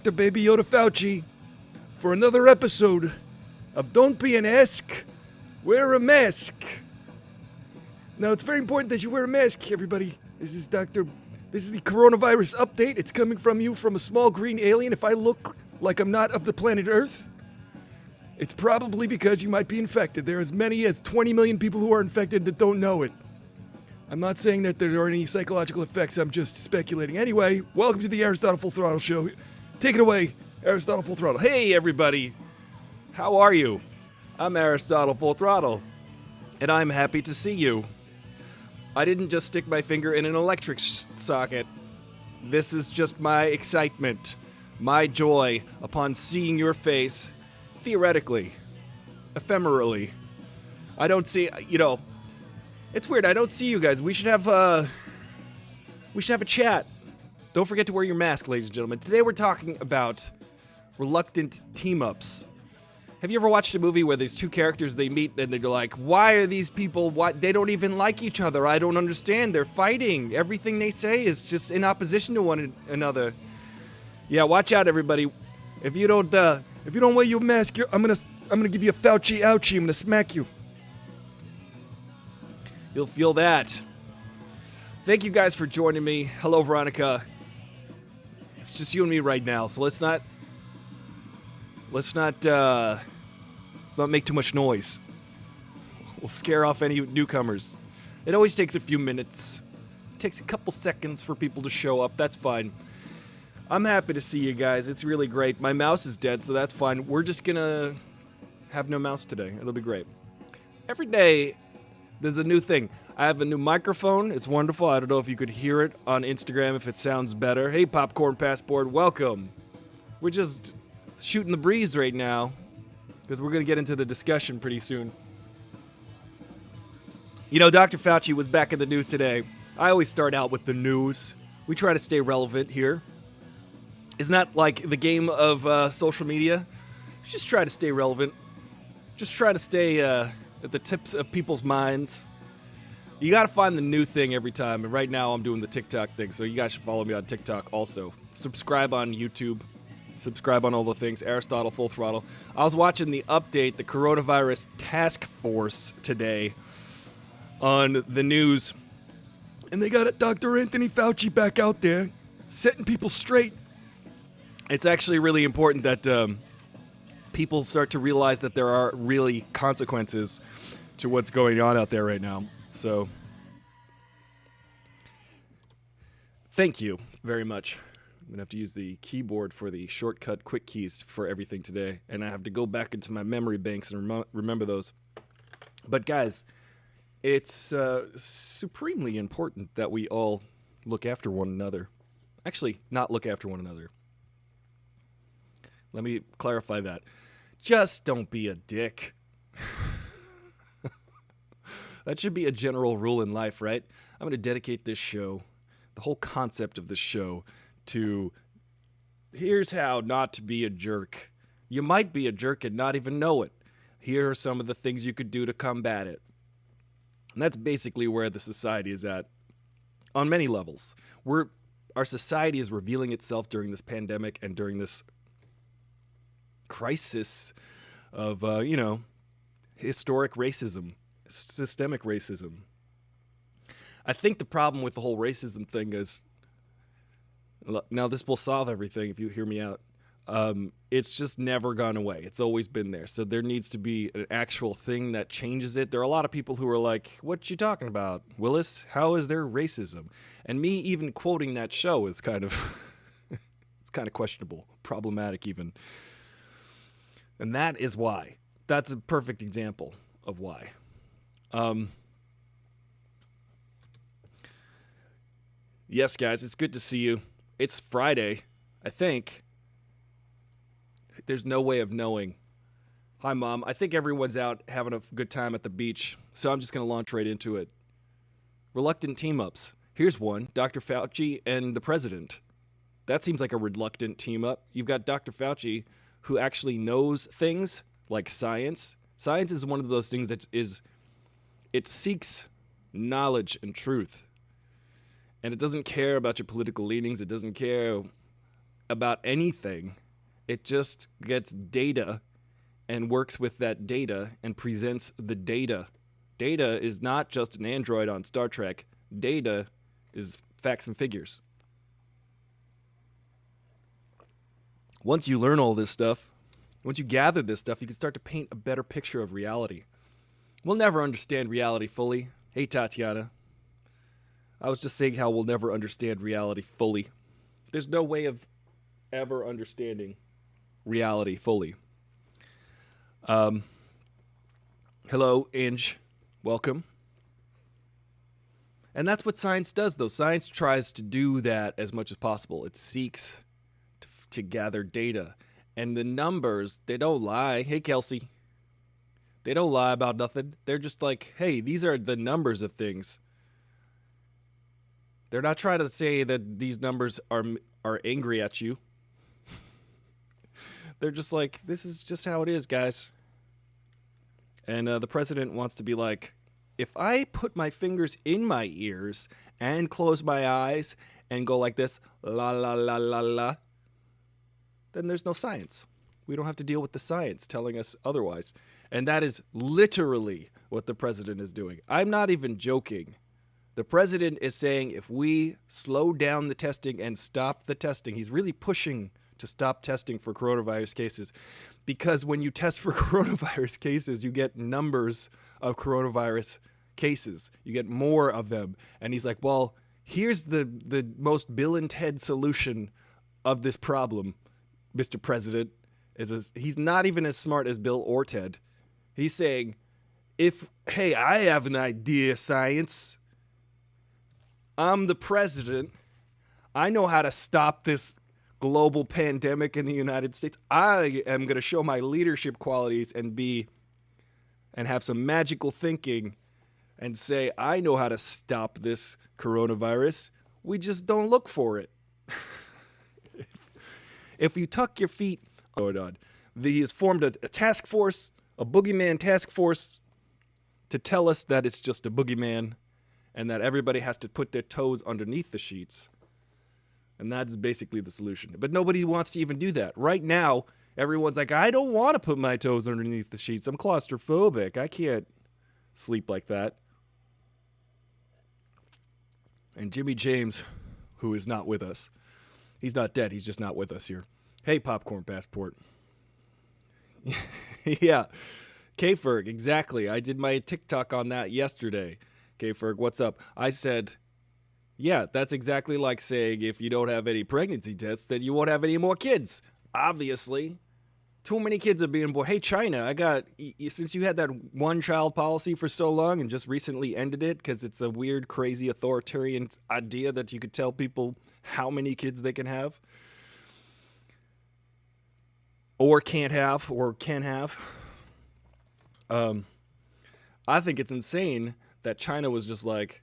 Dr. Baby Yoda Fauci for another episode of Don't Be an Ask, Wear a Mask. Now, it's very important that you wear a mask, everybody. This is the coronavirus update. It's coming from you from a small green alien. If I look like I'm not of the planet Earth, it's probably because you might be infected. There are as many as 20 million people who are infected that don't know it. I'm not saying that there are any psychological effects. I'm just speculating. Anyway, welcome to the Aristotle Full Throttle Show. Take it away, Aristotle Full Throttle. Hey, everybody. How are you? I'm Aristotle Full Throttle, and I'm happy to see you. I didn't just stick my finger in an electric socket. This is just my excitement, my joy upon seeing your face, theoretically, ephemerally. I don't see, it's weird. I don't see you guys. We should have a chat. Don't forget to wear your mask, ladies and gentlemen. Today we're talking about reluctant team-ups. Have you ever watched a movie where there's two characters, they meet, and they're like, why are these people, they don't even like each other. I don't understand. They're fighting. Everything they say is just in opposition to one another. Yeah, watch out, everybody. If you don't wear your mask, I'm gonna give you a Fauci ouchie. I'm gonna smack you. You'll feel that. Thank you guys for joining me. Hello, Veronica. It's just you and me right now, so let's not make too much noise. We'll scare off any newcomers. It always takes a few minutes. It takes a couple seconds for people to show up. That's fine. I'm happy to see you guys. It's really great. My mouse is dead, so that's fine. We're just gonna have no mouse today. It'll be great. Every day, there's a new thing. I have a new microphone. It's wonderful. I don't know if you could hear it on Instagram if it sounds better. Hey, Popcorn Passport, welcome. We're just shooting the breeze right now because we're going to get into the discussion pretty soon. Dr. Fauci was back in the news today. I always start out with the news. We try to stay relevant here. Isn't that like the game of social media? Just try to stay relevant. Just try to stay at the tips of people's minds. You gotta find the new thing every time, and right now I'm doing the TikTok thing, so you guys should follow me on TikTok also. Subscribe on YouTube. Subscribe on all the things. Aristotle Full Throttle. I was watching the update, the coronavirus task force today on the news, and they got Dr. Anthony Fauci back out there, setting people straight. It's actually really important that people start to realize that there are really consequences to what's going on out there right now. So, thank you very much. I'm going to have to use the keyboard for the shortcut quick keys for everything today, and I have to go back into my memory banks and remember those. But guys, it's supremely important that we all look after one another. Actually, not look after one another. Let me clarify that. Just don't be a dick. That should be a general rule in life, right? I'm going to dedicate this show, the whole concept of this show, to here's how not to be a jerk. You might be a jerk and not even know it. Here are some of the things you could do to combat it. And that's basically where the society is at on many levels. Our society is revealing itself during this pandemic and during this crisis of, historic racism. Systemic racism. I think the problem with the whole racism thing is, now this will solve everything if you hear me out. It's just never gone away. It's always been there. So there needs to be an actual thing that changes it. There are a lot of people who are like, what you talking about, Willis? How is there racism? And me even quoting that show is kind of, it's kind of questionable, problematic even. And that is why. That's a perfect example of why. Yes, guys, it's good to see you. It's Friday, I think. There's no way of knowing. Hi, Mom. I think everyone's out having a good time at the beach, so I'm just going to launch right into it. Reluctant team-ups. Here's one, Dr. Fauci and the President. That seems like a reluctant team-up. You've got Dr. Fauci, who actually knows things like science. Science is one of those things that it seeks knowledge and truth. And it doesn't care about your political leanings. It doesn't care about anything. It just gets data and works with that data and presents the data. Data is not just an android on Star Trek. Data is facts and figures. Once you learn all this stuff, once you gather this stuff, you can start to paint a better picture of reality. We'll never understand reality fully. Hey, Tatiana. I was just saying how we'll never understand reality fully. There's no way of ever understanding reality fully. Hello, Inge. Welcome. And that's what science does, though. Science tries to do that as much as possible. It seeks to gather data. And the numbers, they don't lie. Hey, Kelsey. They don't lie about nothing. They're just like, hey, these are the numbers of things. They're not trying to say that these numbers are angry at you. They're just like, this is just how it is, guys. And the president wants to be like, if I put my fingers in my ears and close my eyes and go like this, la, la, la, la, la, then there's no science. We don't have to deal with the science telling us otherwise. And that is literally what the president is doing. I'm not even joking. The president is saying if we slow down the testing and stop the testing, he's really pushing to stop testing for coronavirus cases. Because when you test for coronavirus cases, you get numbers of coronavirus cases. You get more of them. And he's like, well, here's the most Bill and Ted solution of this problem, Mr. President. He's not even as smart as Bill or Ted. He's saying, hey, I have an idea, science. I'm the president. I know how to stop this global pandemic in the United States. I am going to show my leadership qualities and have some magical thinking and say, I know how to stop this coronavirus. We just don't look for it. If you tuck your feet, he has formed a task force, a boogeyman task force, to tell us that it's just a boogeyman and that everybody has to put their toes underneath the sheets. And that's basically the solution. But nobody wants to even do that. Right now, everyone's like, I don't want to put my toes underneath the sheets. I'm claustrophobic. I can't sleep like that. And Jimmy James, who is not with us, he's not dead. He's just not with us here. Hey, Popcorn Passport. Yeah. K-Ferg, exactly. I did my TikTok on that yesterday. K-Ferg, what's up? I said, yeah, that's exactly like saying if you don't have any pregnancy tests, then you won't have any more kids. Obviously. Too many kids are being born. Hey, China, since you had that one-child policy for so long and just recently ended it because it's a weird, crazy, authoritarian idea that you could tell people how many kids they can have or can't have or can have. I think it's insane that China was just like,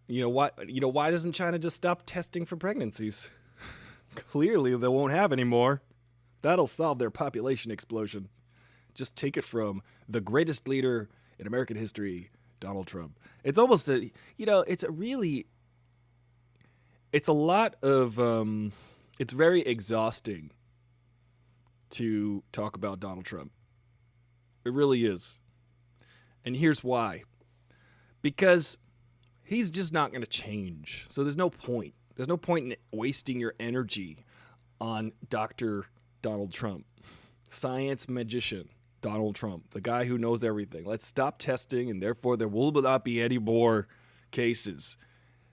why doesn't China just stop testing for pregnancies? Clearly, they won't have any more. That'll solve their population explosion. Just take it from the greatest leader in American history, Donald Trump. It's almost it's very exhausting to talk about Donald Trump. It really is. And here's why. Because he's just not going to change. So there's no point. There's no point in wasting your energy on Dr. Donald Trump. Science magician, Donald Trump. The guy who knows everything. Let's stop testing and therefore there will not be any more cases.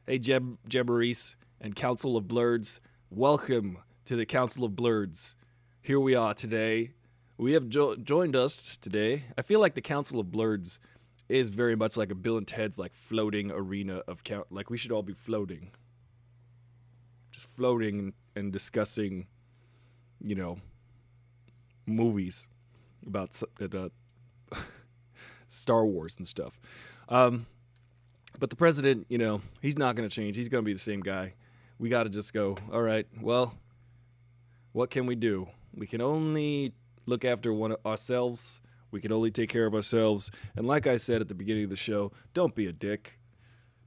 Hey, Jeb Reese and Council of Blurds. Welcome to the Council of Blurds. Here we are today. We have joined us today. I feel like the Council of Blurds is very much like a Bill and Ted's like floating arena of like we should all be floating. Just floating and discussing, movies about Star Wars and stuff. But the president, he's not going to change. He's going to be the same guy. We got to just go, all right, well, what can we do? We can only look after ourselves. We can only take care of ourselves. And like I said at the beginning of the show, don't be a dick.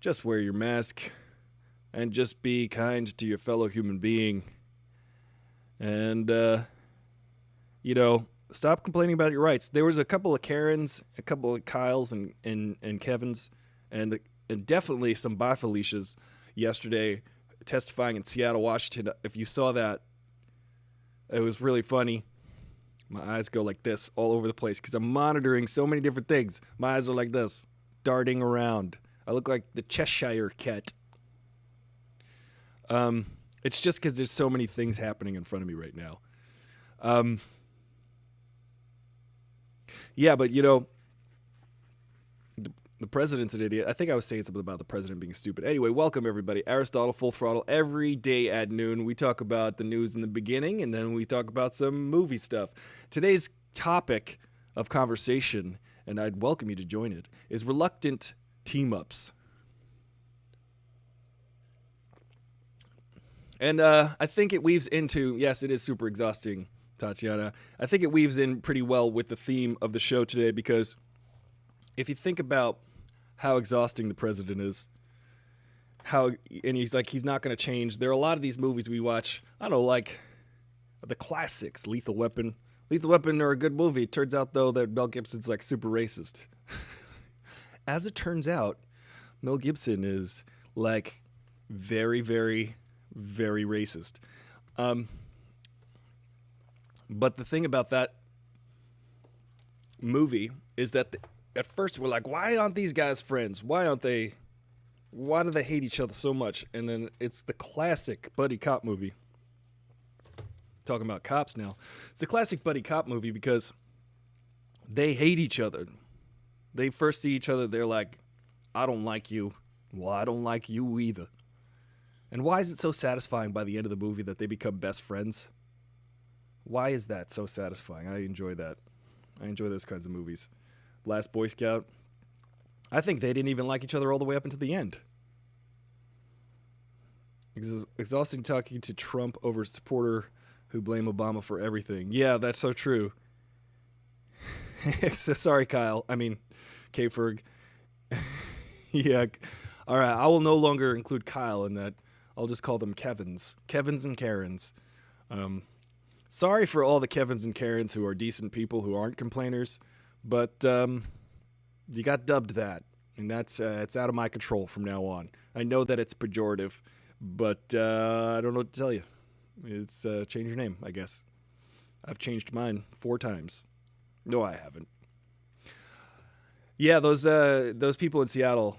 Just wear your mask and just be kind to your fellow human being. And, stop complaining about your rights. There was a couple of Karens, a couple of Kyles and Kevins, and definitely some Felicias yesterday testifying in Seattle, Washington. If you saw that, it was really funny. My eyes go like this all over the place because I'm monitoring so many different things. My eyes are like this, darting around. I look like the Cheshire Cat. It's just because there's so many things happening in front of me right now. Yeah, but the president's an idiot. I think I was saying something about the president being stupid. Anyway, welcome everybody. Aristotle, Full Throttle, every day at noon. We talk about the news in the beginning, and then we talk about some movie stuff. Today's topic of conversation, and I'd welcome you to join it, is reluctant team-ups. And I think it weaves into, yes, it is super exhausting, Tatiana. I think it weaves in pretty well with the theme of the show today, because if you think about how exhausting the president is, and he's not going to change. There are a lot of these movies we watch, I don't know, like the classics, Lethal Weapon. Lethal Weapon are a good movie. It turns out, though, that Mel Gibson's like super racist. As it turns out, Mel Gibson is like very, very, very racist. But the thing about that movie is that at first we're like, why aren't these guys friends? Why do they hate each other so much? And then it's the classic buddy cop movie. Talking about cops now. It's the classic buddy cop movie because they hate each other. They first see each other, they're like, I don't like you. Well, I don't like you either. And why is it so satisfying by the end of the movie that they become best friends? Why is that so satisfying? I enjoy that. I enjoy those kinds of movies. Last Boy Scout. I think they didn't even like each other all the way up until the end. Exhausting talking to Trump over a supporter who blame Obama for everything. Yeah, that's so true. So sorry, Kyle. I mean, K-Ferg. Yeah. All right, I will no longer include Kyle in that. I'll just call them Kevins. Kevins and Karens. Sorry for all the Kevins and Karens who are decent people who aren't complainers. But you got dubbed that, and that's it's out of my control from now on. I know that it's pejorative, but I don't know what to tell you. It's change your name, I guess. I've changed mine 4 times. No, I haven't. Yeah, those people in Seattle.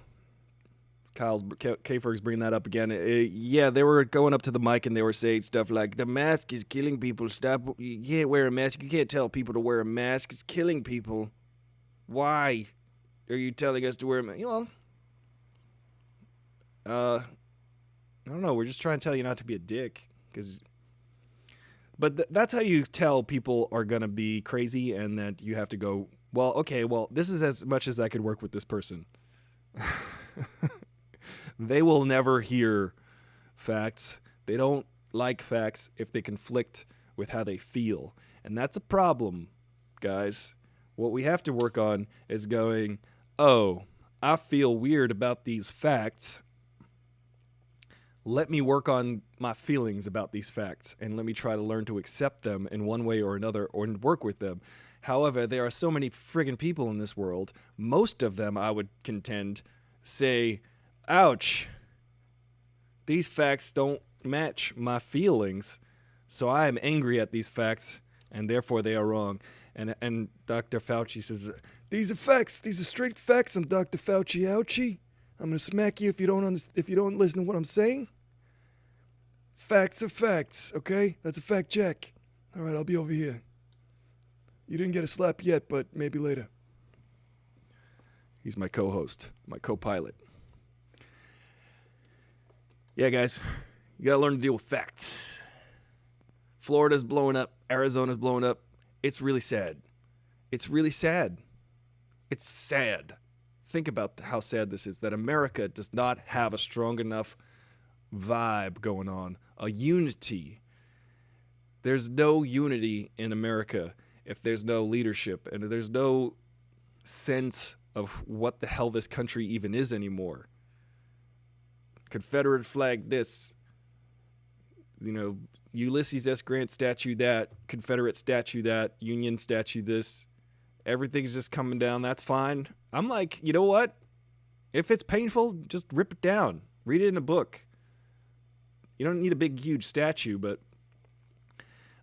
K-Ferg's bringing that up again. Yeah, they were going up to the mic and they were saying stuff like, the mask is killing people. Stop. You can't wear a mask. You can't tell people to wear a mask. It's killing people. Why are you telling us to wear a mask? Well, I don't know. We're just trying to tell you not to be a dick. But that's how you tell people are going to be crazy and that you have to go, well, okay, well, this is as much as I could work with this person. They will never hear facts. They don't like facts if they conflict with how they feel. And that's a problem, guys. What we have to work on is going, oh, I feel weird about these facts. Let me work on my feelings about these facts and let me try to learn to accept them in one way or another or work with them. However, there are so many friggin' people in this world. Most of them, I would contend, say, ouch, these facts don't match my feelings, so I am angry at these facts, and therefore they are wrong. And Dr. Fauci says, these are facts. These are straight facts. I'm Dr. Fauci. Ouchie. I'm gonna smack you if you don't listen to what I'm saying. Facts are facts. Okay, that's a fact check. All right, I'll be over here. You didn't get a slap yet, but maybe later. He's my co-host, my co-pilot. Yeah, guys, you gotta learn to deal with facts. Florida's blowing up. Arizona's blowing up. It's really sad. It's really sad. It's sad. Think about how sad this is, that America does not have a strong enough vibe going on, a unity. There's no unity in America if there's no leadership and there's no sense of what the hell this country even is anymore. Confederate flag this, Ulysses S. Grant statue that, Confederate statue that, Union statue this. Everything's just coming down. That's fine. I'm like, you know what? If it's painful, just rip it down. Read it in a book. You don't need a big, huge statue, but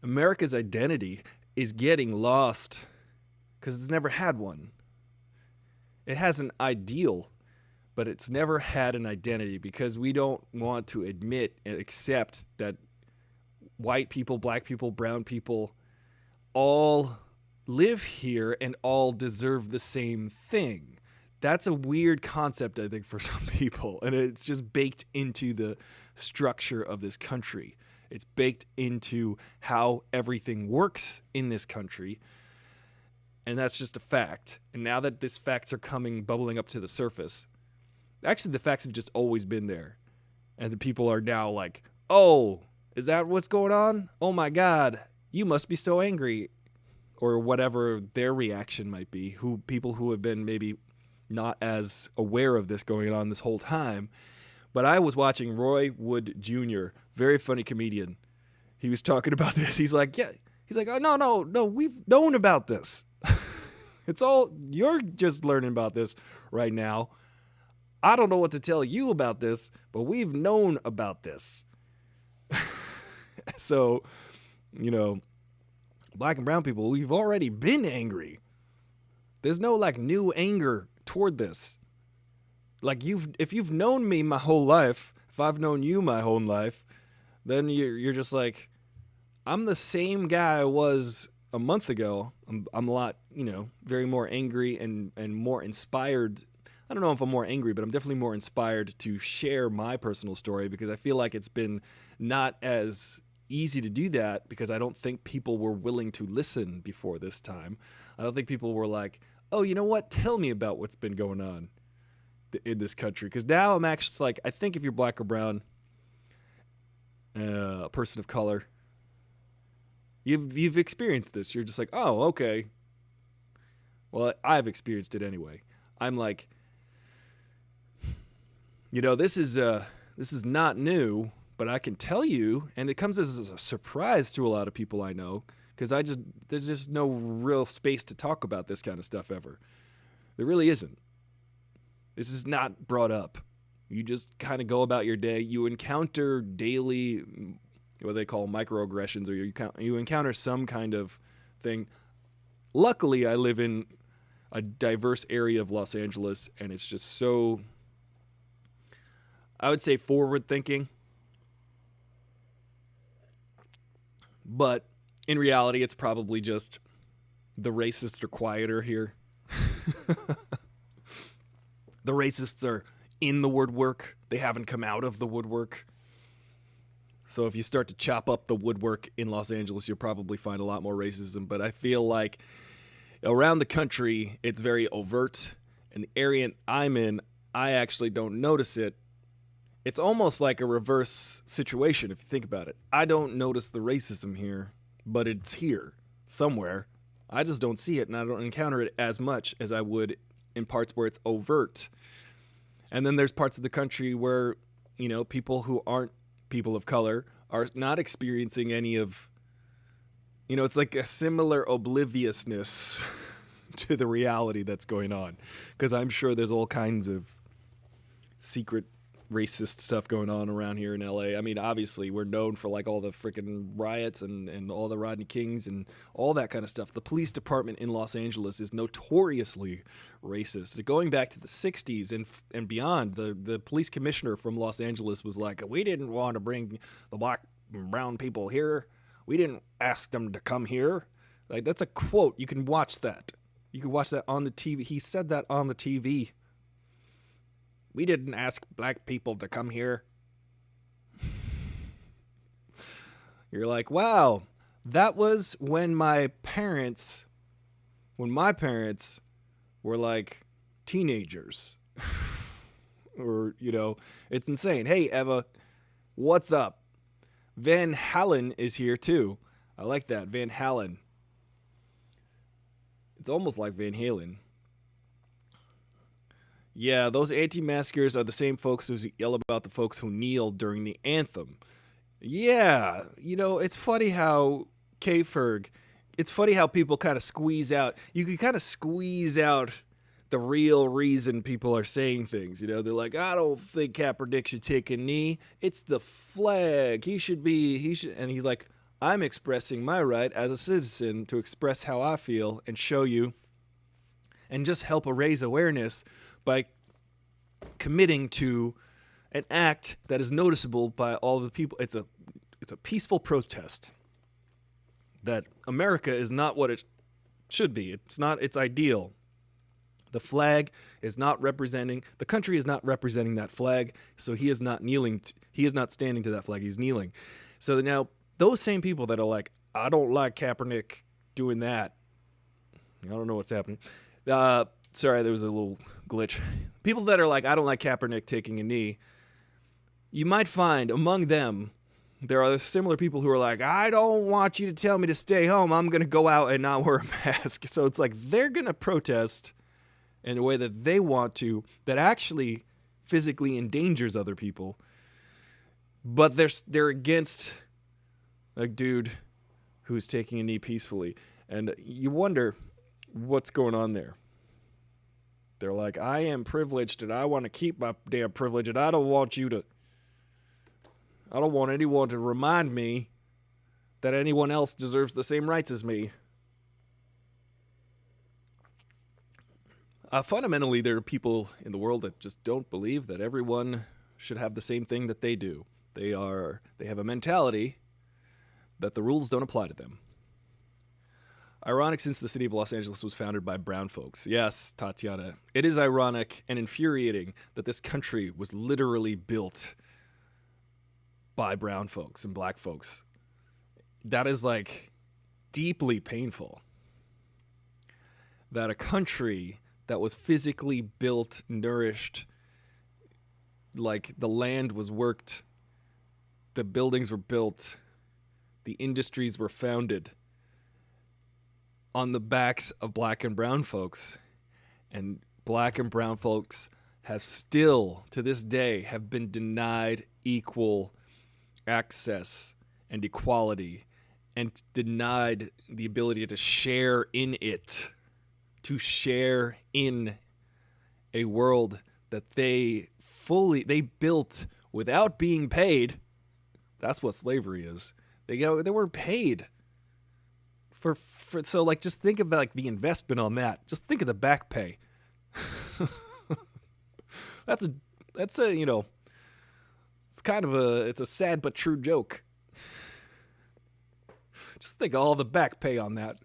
America's identity is getting lost because it's never had one. It has an ideal, but it's never had an identity because we don't want to admit and accept that white people, black people, brown people all live here and all deserve the same thing. That's a weird concept, I think, for some people, and it's just baked into the structure of this country. It's baked into how everything works in this country, and that's just a fact. And now that these facts are bubbling up to the surface, actually the facts have just always been there, and the people are now like, oh, is that what's going on? Oh my God, you must be so angry, or whatever their reaction might be. People who have been maybe not as aware of this going on this whole time. But I was watching Roy Wood Jr., very funny comedian. He was talking about this. He's like, oh, no, we've known about this. It's all, you're just learning about this right now. I don't know what to tell you about this, but we've known about this. So, black and brown people, we've already been angry. There's no new anger toward this. If you've known me my whole life, if I've known you my whole life, then you're just like, I'm the same guy I was a month ago. I'm a lot, very more angry and more inspired. I don't know if I'm more angry, but I'm definitely more inspired to share my personal story because I feel like it's been not as easy to do that because I don't think people were willing to listen before this time. I don't think people were like, oh, you know what? Tell me about what's been going on in this country. Because now I'm actually like, I think if you're black or brown, a person of color, you've experienced this. You're just like, oh, okay. Well, I've experienced it anyway. I'm like, this is not new, but I can tell you, and it comes as a surprise to a lot of people I know, because there's just no real space to talk about this kind of stuff ever. There really isn't. This is not brought up. You just kind of go about your day. You encounter daily, what they call microaggressions, or you encounter some kind of thing. Luckily, I live in a diverse area of Los Angeles, and it's just so, I would say, forward-thinking. But in reality, it's probably just the racists are quieter here. The racists are in the woodwork. They haven't come out of the woodwork. So if you start to chop up the woodwork in Los Angeles, you'll probably find a lot more racism. But I feel like around the country, it's very overt. And the area I'm in, I actually don't notice it. It's almost like a reverse situation if you think about it. I don't notice the racism here, but it's here somewhere. I just don't see it, and I don't encounter it as much as I would in parts where it's overt. And then there's parts of the country where, people who aren't people of color are not experiencing any of, it's like a similar obliviousness to the reality that's going on. Because I'm sure there's all kinds of secret racist stuff going on around here in LA. I mean, obviously, we're known for all the freaking riots and all the Rodney Kings and all that kind of stuff. The police department in Los Angeles is notoriously racist. Going back to the 60s and beyond, the police commissioner from Los Angeles was like, we didn't want to bring the black and brown people here. We didn't ask them to come here. That's a quote. You can watch that. You can watch that on the TV. He said that on the TV. We didn't ask black people to come here. You're like, wow, that was when my parents were like teenagers. Or, it's insane. Hey, Eva, what's up? Van Halen is here too. I like that, Van Halen. It's almost like Van Halen. Yeah, those anti-maskers are the same folks who yell about the folks who kneel during the anthem. Yeah, it's funny how K-Ferg, it's funny how people kind of squeeze out. You can kind of squeeze out the real reason people are saying things. They're like, I don't think Kaepernick should take a knee. It's the flag. He should. And he's like, I'm expressing my right as a citizen to express how I feel and show you and just help raise awareness by committing to an act that is noticeable by all of the people. It's a peaceful protest that America is not what it should be. It's not its ideal. The flag is not representing, the country is not representing that flag, so he is not kneeling, he is not standing to that flag, he's kneeling. So now, those same people that are like, I don't like Kaepernick doing that. I don't know what's happening. Sorry, there was a little glitch. People that are like, I don't like Kaepernick taking a knee, you might find among them, there are similar people who are like, I don't want you to tell me to stay home, I'm going to go out and not wear a mask. So it's like, they're going to protest in a way that they want to, that actually physically endangers other people. But they're against a dude who's taking a knee peacefully. And you wonder what's going on there. They're like, I am privileged and I want to keep my damn privilege and I don't want anyone to remind me that anyone else deserves the same rights as me. Fundamentally, there are people in the world that just don't believe that everyone should have the same thing that they do. They have a mentality that the rules don't apply to them. Ironic, since the city of Los Angeles was founded by brown folks. Yes, Tatiana, it is ironic and infuriating that this country was literally built by brown folks and black folks. That is like deeply painful. That a country that was physically built, nourished, like the land was worked, the buildings were built, the industries were founded on the backs of black and brown folks. And black and brown folks have still, to this day, have been denied equal access and equality and denied the ability to share in it. To share in a world that they built without being paid. That's what slavery is. They weren't paid for so like just think of like the investment on that. Just think of the back pay. That's a it's kind of it's a sad but true joke. Just think of all the back pay on that.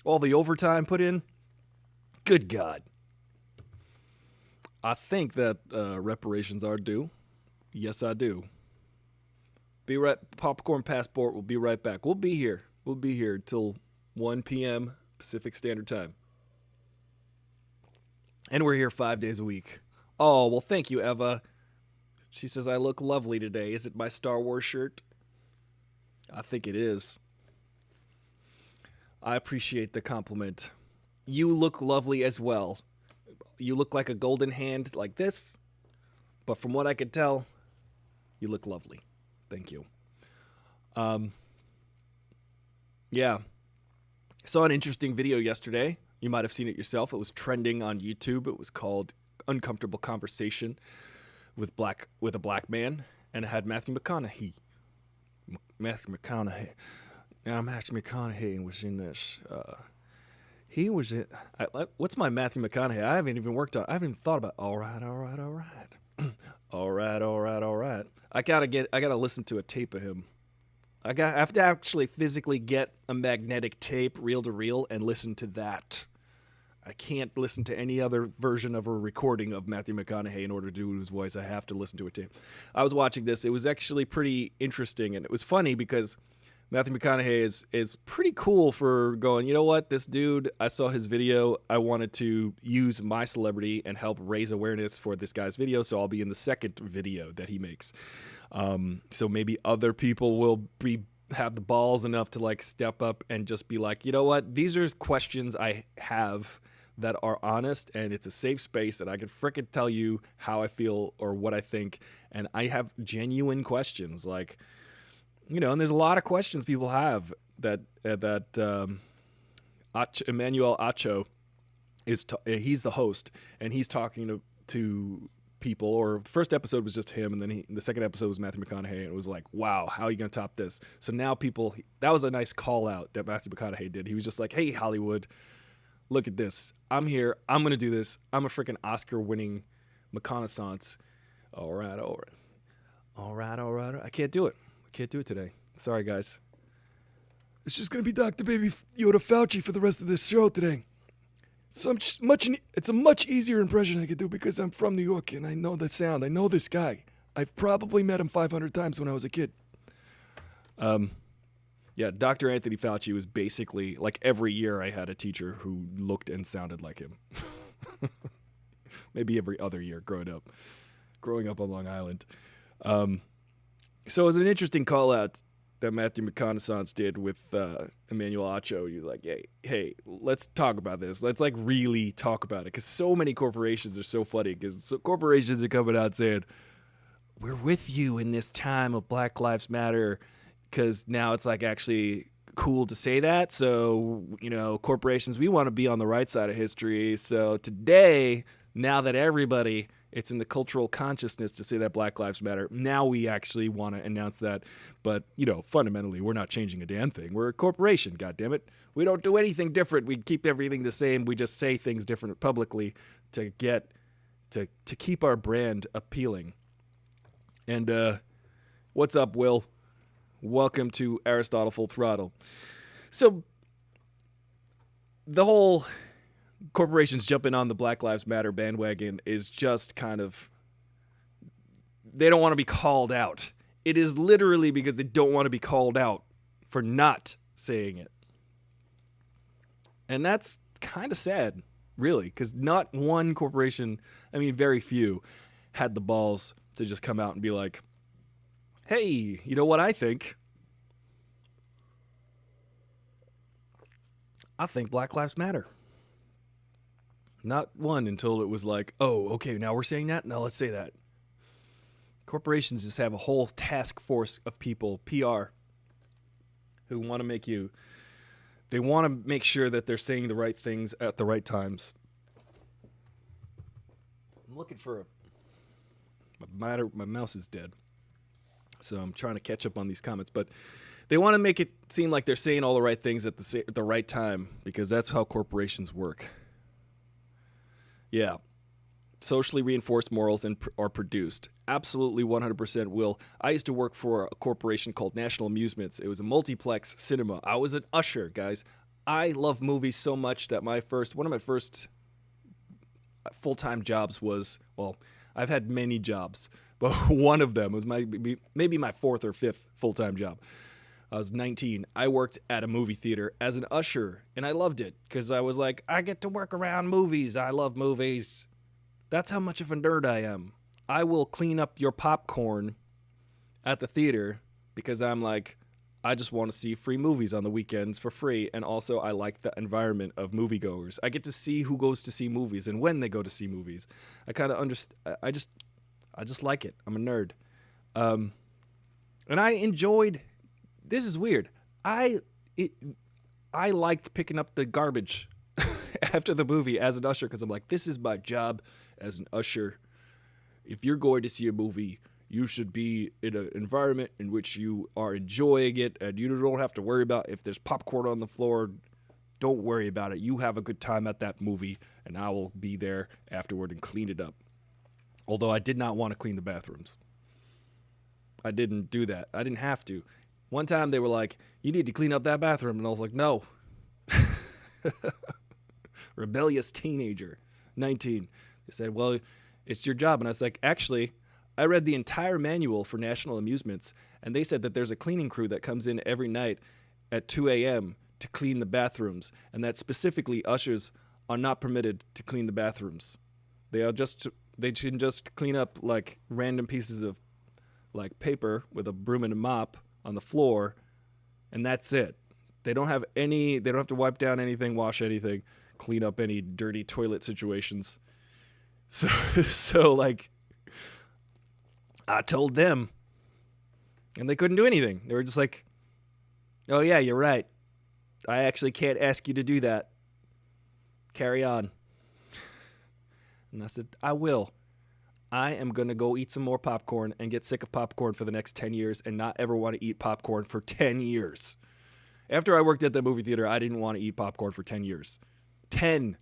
All the overtime put in. Good God. I think that reparations are due. Yes, I do. Popcorn Passport will be right back. We'll be here. We'll be here till 1 p.m. Pacific Standard Time. And we're here 5 days a week. Oh, well, thank you, Eva. She says, I look lovely today. Is it my Star Wars shirt? I think it is. I appreciate the compliment. You look lovely as well. You look like a golden hand like this, but from what I could tell, you look lovely. Thank you. Yeah. I saw an interesting video yesterday. You might have seen it yourself. It was trending on YouTube. It was called Uncomfortable Conversation with a Black Man, and it had Matthew McConaughey. Matthew McConaughey was in this. He was in. What's my Matthew McConaughey? I haven't even thought about. All right. All right. I gotta listen to a tape of him. I have to actually physically get a magnetic tape, reel to reel, and listen to that. I can't listen to any other version of a recording of Matthew McConaughey in order to do his voice. I have to listen to a tape. I was watching this. It was actually pretty interesting, and it was funny because Matthew McConaughey is pretty cool for going, you know what, this dude, I saw his video. I wanted to use my celebrity and help raise awareness for this guy's video, so I'll be in the second video that he makes. So maybe other people will have the balls enough to like step up and just be like, you know what, these are questions I have that are honest, and it's a safe space, and I can frickin' tell you how I feel or what I think, and I have genuine questions, like, you know, and there's a lot of questions people have that Emmanuel Acho he's the host, and he's talking to people. Or the first episode was just him, and then the second episode was Matthew McConaughey, and it was like, wow, how are you gonna top this? So now people, that was a nice call out that Matthew McConaughey did. He was just like, hey, Hollywood, look at this, I'm here, I'm gonna do this, I'm a freaking Oscar winning McConaissance. All right, I can't do it today, sorry guys. It's just gonna be Dr. Baby Yoda Fauci for the rest of this show today. So it's a much easier impression I could do because I'm from New York and I know the sound. I know this guy. I've probably met him 500 times when I was a kid. Yeah, Dr. Anthony Fauci was basically, like, every year I had a teacher who looked and sounded like him. Maybe every other year growing up on Long Island. So it was an interesting call out that Matthew McConaughey did with Emmanuel Acho. He was like, hey, let's talk about this. Let's, like, really talk about it. Because so many corporations are so funny. Because corporations are coming out saying, we're with you in this time of Black Lives Matter. Because now it's, like, actually cool to say that. So, you know, corporations, we want to be on the right side of history. So today, now that everybody, it's in the cultural consciousness to say that Black Lives Matter, now we actually want to announce that. But, you know, fundamentally, we're not changing a damn thing. We're a corporation, goddammit. We don't do anything different. We keep everything the same. We just say things different publicly to keep our brand appealing. And what's up, Will? Welcome to Aristotle Full Throttle. So the whole corporations jumping on the Black Lives Matter bandwagon is just kind of, they don't want to be called out. It is literally because they don't want to be called out for not saying it. And that's kind of sad, really, because not one corporation, I mean, very few, had the balls to just come out and be like, hey, you know what I think? I think Black Lives Matter. Not one until it was like, oh, okay, now we're saying that? Now let's say that. Corporations just have a whole task force of people, PR, who want to make you, they want to make sure that they're saying the right things at the right times. I'm looking for my mouse is dead. So I'm trying to catch up on these comments, but they want to make it seem like they're saying all the right things at the right time, because that's how corporations work. Yeah. Socially reinforced morals are produced. Absolutely 100% will. I used to work for a corporation called National Amusements. It was a multiplex cinema. I was an usher, guys. I love movies so much that one of my first full-time jobs was, well, I've had many jobs, but one of them was maybe my fourth or fifth full-time job. I was 19. I worked at a movie theater as an usher, and I loved it because I was like, I get to work around movies. I love movies. That's how much of a nerd I am. I will clean up your popcorn at the theater because I'm like, I just want to see free movies on the weekends for free, and also I like the environment of moviegoers. I get to see who goes to see movies and when they go to see movies. I kind of understand. I just like it. I'm a nerd. And I enjoyed. This is weird. I liked picking up the garbage after the movie as an usher because I'm like, this is my job as an usher. If you're going to see a movie, you should be in an environment in which you are enjoying it, and you don't have to worry about if there's popcorn on the floor. Don't worry about it. You have a good time at that movie, and I will be there afterward and clean it up. Although I did not want to clean the bathrooms. I didn't do that. I didn't have to. One time they were like, you need to clean up that bathroom. And I was like, no. Rebellious teenager, 19. They said, well, it's your job. And I was like, actually, I read the entire manual for National Amusements, and they said that there's a cleaning crew that comes in every night at 2 a.m. to clean the bathrooms, and that specifically ushers are not permitted to clean the bathrooms. They can just clean up like random pieces of like paper with a broom and a mop on the floor, and that's it. They don't have to wipe down anything, wash anything, clean up any dirty toilet situations. So like, I told them, and they couldn't do anything. They were just like, "Oh yeah, you're right. I actually can't ask you to do that. Carry on." And I said, "I will. I am going to go eat some more popcorn and get sick of popcorn for the next 10 years and not ever want to eat popcorn for 10 years. After I worked at the movie theater, I didn't want to eat popcorn for 10 years. 10.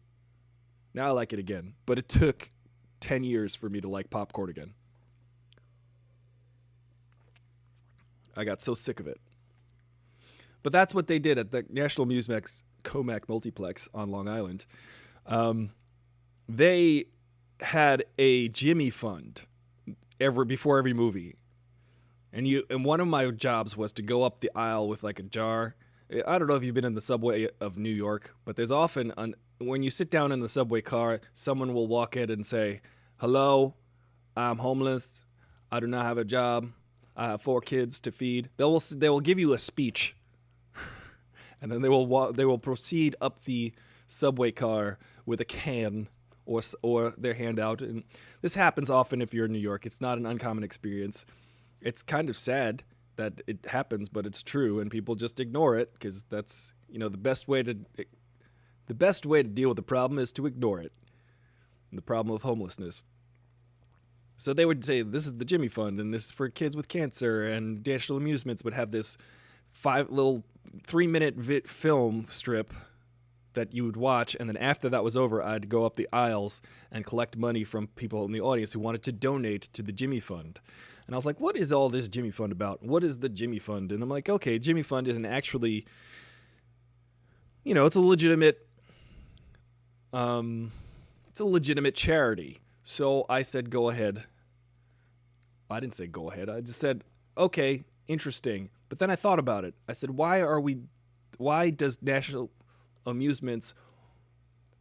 Now I like it again. But it took 10 years for me to like popcorn again. I got so sick of it. But that's what they did at the National Amusements Comac Multiplex on Long Island. They had a Jimmy Fund before every movie. And one of my jobs was to go up the aisle with like a jar. I don't know if you've been in the subway of New York, but there's often, when you sit down in the subway car, someone will walk in and say, "Hello, I'm homeless. I do not have a job. I have 4 kids to feed." They will give you a speech, and then they will proceed up the subway car with a can or their hand out. And this happens often if you're in New York. It's not an uncommon experience. It's kind of sad that it happens, but it's true, and people just ignore it because that's, the best way to deal with the problem is to ignore it. The problem of homelessness. So they would say, "This is the Jimmy Fund, and this is for kids with cancer," and National Amusements would have this 3-minute film strip that you would watch, and then after that was over, I'd go up the aisles and collect money from people in the audience who wanted to donate to the Jimmy Fund. And I was like, "What is all this Jimmy Fund about? What is the Jimmy Fund?" And I'm like, "Okay, Jimmy Fund isn't actually, it's a legitimate charity." So I said, "Go ahead." I didn't say go ahead. I just said, "Okay, interesting." But then I thought about it. I said, why does National Amusements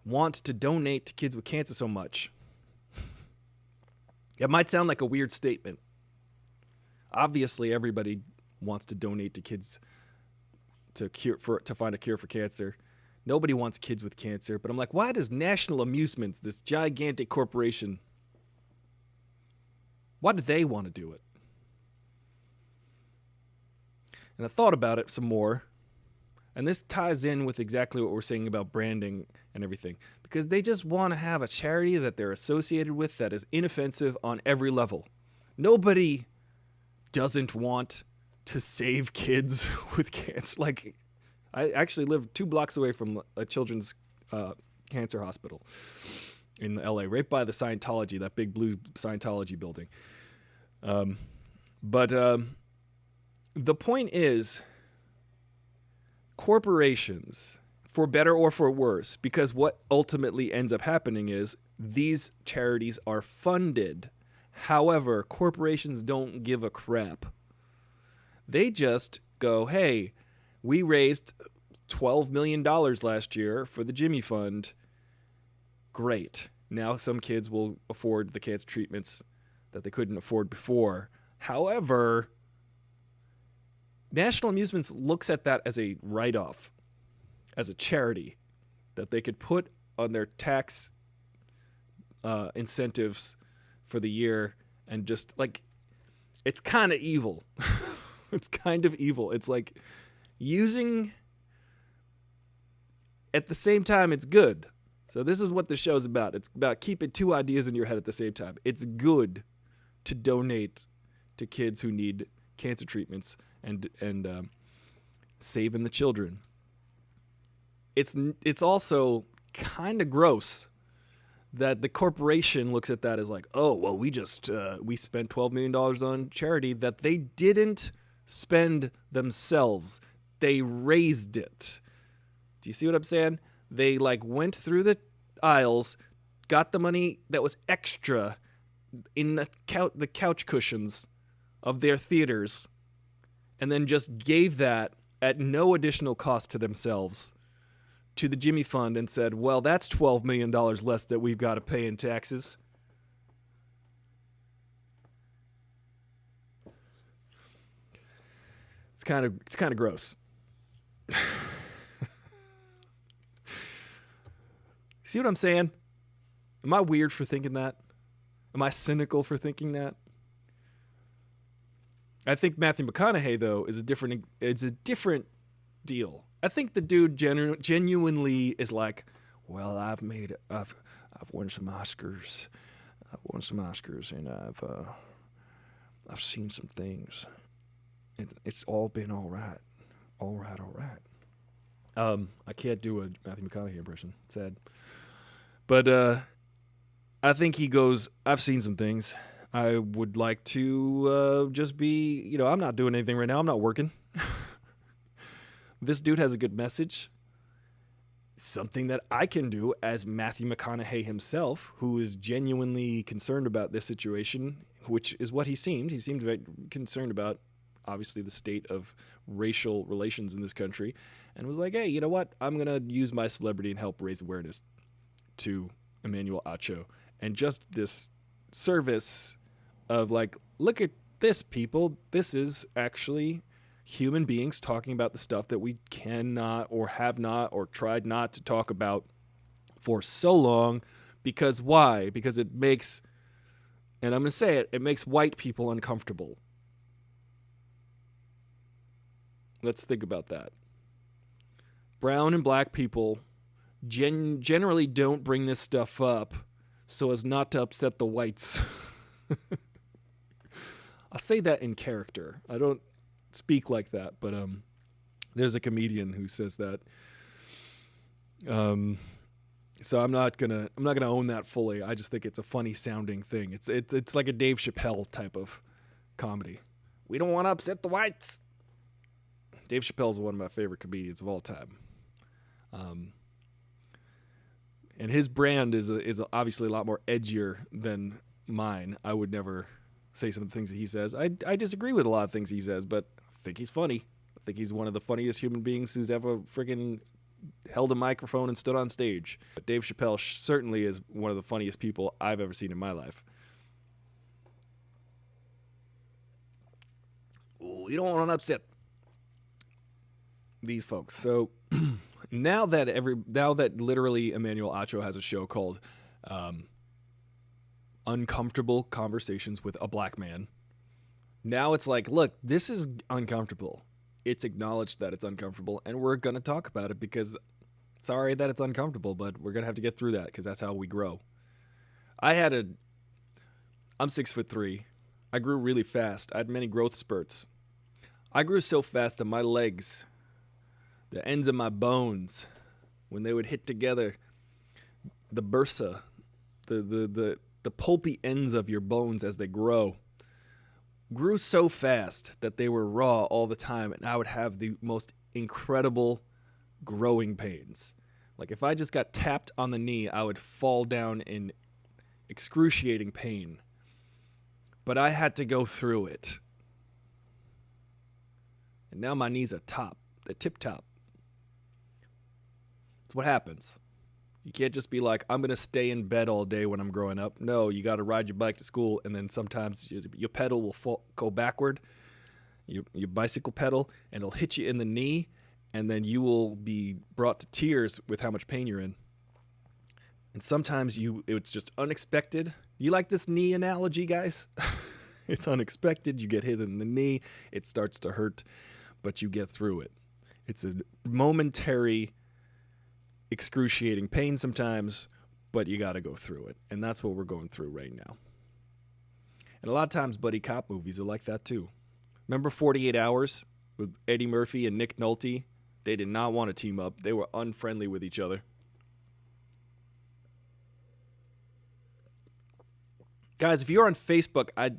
want to donate to kids with cancer so much? It might sound like a weird statement. Obviously, everybody wants to donate to kids to find a cure for cancer. Nobody wants kids with cancer. But I'm like, why does National Amusements, this gigantic corporation, why do they want to do it? And I thought about it some more. And this ties in with exactly what we're saying about branding and everything. Because they just want to have a charity that they're associated with that is inoffensive on every level. Nobody doesn't want to save kids with cancer. Like, I actually live 2 blocks away from a children's cancer hospital in LA, right by the Scientology, that big blue Scientology building. But the point is, corporations, for better or for worse, because what ultimately ends up happening is these charities are funded. However, corporations don't give a crap. They just go, "Hey, we raised $12 million last year for the Jimmy Fund. Great. Now some kids will afford the cancer treatments that they couldn't afford before." However, National Amusements looks at that as a write-off, as a charity that they could put on their tax incentives for the year, and just like, it's kind of evil. It's kind of evil. It's like using, at the same time, it's good. So this is what the show's about. It's about keeping 2 ideas in your head at the same time. It's good to donate to kids who need cancer treatments and saving the children. It's also kind of gross that the corporation looks at that as like, "Oh, well, we spent $12 million on charity that they didn't spend themselves. They raised it." Do you see what I'm saying? They went through the aisles, got the money that was extra in the couch cushions of their theaters, and then just gave that at no additional cost to themselves to the Jimmy Fund and said, "Well, that's $12 million less that we've got to pay in taxes." It's kind of gross. See what I'm saying? Am I weird for thinking that? Am I cynical for thinking that? I think Matthew McConaughey, though, is a different deal. I think the dude genuinely is like, well, I've won some Oscars. And I've seen some things. And it's all been all right. All right. I can't do a Matthew McConaughey impression. Sad. But I think he goes, I've seen some things. I would like to just be, I'm not doing anything right now. I'm not working. This dude has a good message. Something that I can do as Matthew McConaughey himself, who is genuinely concerned about this situation, which is what he seemed. He seemed very concerned about, obviously, the state of racial relations in this country, and was like, hey, you know what? I'm going to use my celebrity and help raise awareness to Emmanuel Acho. And just this service of like, look at this, people. This is actually human beings talking about the stuff that we cannot or have not or tried not to talk about for so long. Because why? Because it makes, and I'm going to say it, it makes white people uncomfortable. Let's think about that. Brown and black people generally don't bring this stuff up so as not to upset the whites. I say that in character. I don't speak like that, but there's a comedian who says that. So I'm not gonna own that fully. I just think it's a funny sounding thing. It's like a Dave Chappelle type of comedy. We don't want to upset the whites. Dave Chappelle's one of my favorite comedians of all time. And his brand is obviously a lot more edgier than mine. I would never say some of the things that he says. I disagree with a lot of things he says, but I think he's funny. I think he's one of the funniest human beings who's ever freaking held a microphone and stood on stage. But Dave Chappelle certainly is one of the funniest people I've ever seen in my life. We don't want to upset these folks. So now that literally Emmanuel Acho has a show called Uncomfortable Conversations with a Black Man, now it's like, look, this is uncomfortable. It's acknowledged that it's uncomfortable, and we're going to talk about it because, sorry that it's uncomfortable, but we're going to have to get through that because that's how we grow. I'm 6'3". I grew really fast. I had many growth spurts. I grew so fast that my legs, the ends of my bones, when they would hit together, the bursa, the pulpy ends of your bones as they grew so fast that they were raw all the time, and I would have the most incredible growing pains. Like if I just got tapped on the knee, I would fall down in excruciating pain. But I had to go through it. And now my knees are they're tip top. That's what happens. You can't just be like, I'm going to stay in bed all day when I'm growing up. No, you got to ride your bike to school, and then sometimes your pedal will go backward, your bicycle pedal, and it'll hit you in the knee, and then you will be brought to tears with how much pain you're in. And sometimes it's just unexpected. You like this knee analogy, guys? It's unexpected. You get hit in the knee. It starts to hurt, but you get through it. It's a momentary excruciating pain sometimes, but you got to go through it. And that's what we're going through right now. And a lot of times buddy cop movies are like that too. Remember 48 Hours with Eddie Murphy and Nick Nolte? They did not want to team up. They were unfriendly with each other. Guys, if you're on Facebook, I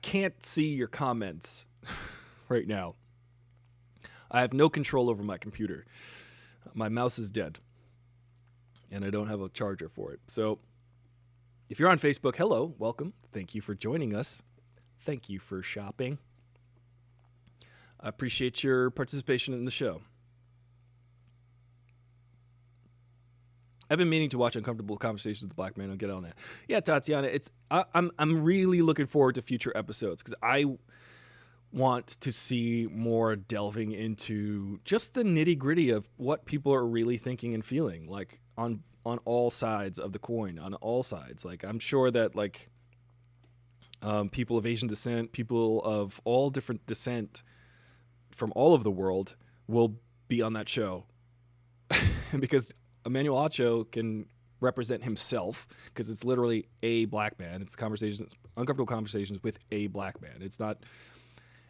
can't see your comments right now. I have no control over my computer. My mouse is dead, and I don't have a charger for it. So if you're on Facebook, hello, welcome. Thank you for joining us. Thank you for shopping. I appreciate your participation in the show. I've been meaning to watch Uncomfortable Conversations with the Black Man. I'll get on that. Yeah, Tatiana, I'm really looking forward to future episodes because want to see more delving into just the nitty-gritty of what people are really thinking and feeling, like on all sides of the coin, on all sides. Like, I'm sure that like people of Asian descent, people of all different descent from all over the world will be on that show. Because Emmanuel Acho can represent himself, because it's literally a black man. It's conversations, uncomfortable conversations with a black man. It's not,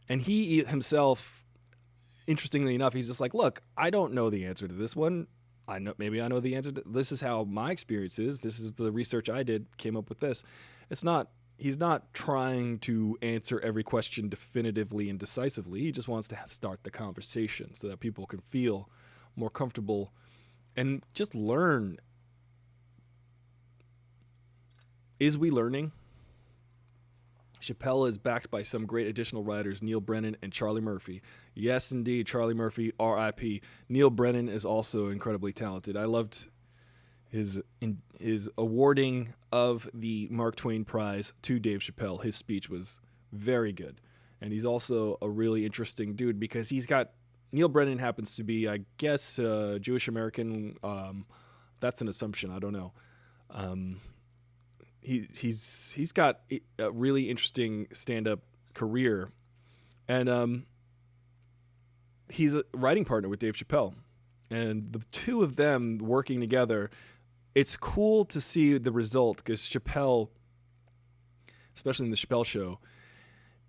and he himself, interestingly enough, he's just like, look, I don't know the answer to this one. Maybe I know the answer to this. Is how my experience is. This is the research I did, came up with this. He's not trying to answer every question definitively and decisively. He just wants to start the conversation so that people can feel more comfortable and just learn. Is we learning? Chappelle is backed by some great additional writers, Neil Brennan and Charlie Murphy. Yes, indeed, Charlie Murphy, R.I.P. Neil Brennan is also incredibly talented. I loved his awarding of the Mark Twain Prize to Dave Chappelle. His speech was very good. And he's also a really interesting dude because Neil Brennan happens to be, I guess, Jewish American. That's an assumption. I don't know. He's got a really interesting stand-up career, and he's a writing partner with Dave Chappelle, and the two of them working together, it's cool to see the result, because Chappelle, especially in the Chappelle Show,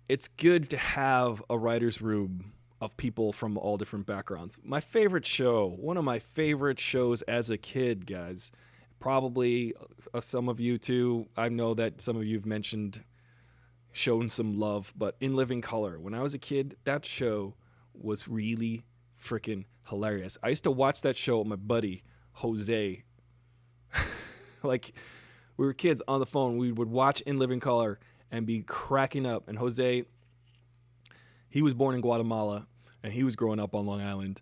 it's good to have a writer's room of people from all different backgrounds. My favorite show, one of my favorite shows as a kid, guys, probably some of you too. I know that some of you have mentioned, shown some love, but In Living Color. When I was a kid, that show was really freaking hilarious. I used to watch that show with my buddy, Jose. Like, we were kids on the phone. We would watch In Living Color and be cracking up. And Jose, he was born in Guatemala, and he was growing up on Long Island.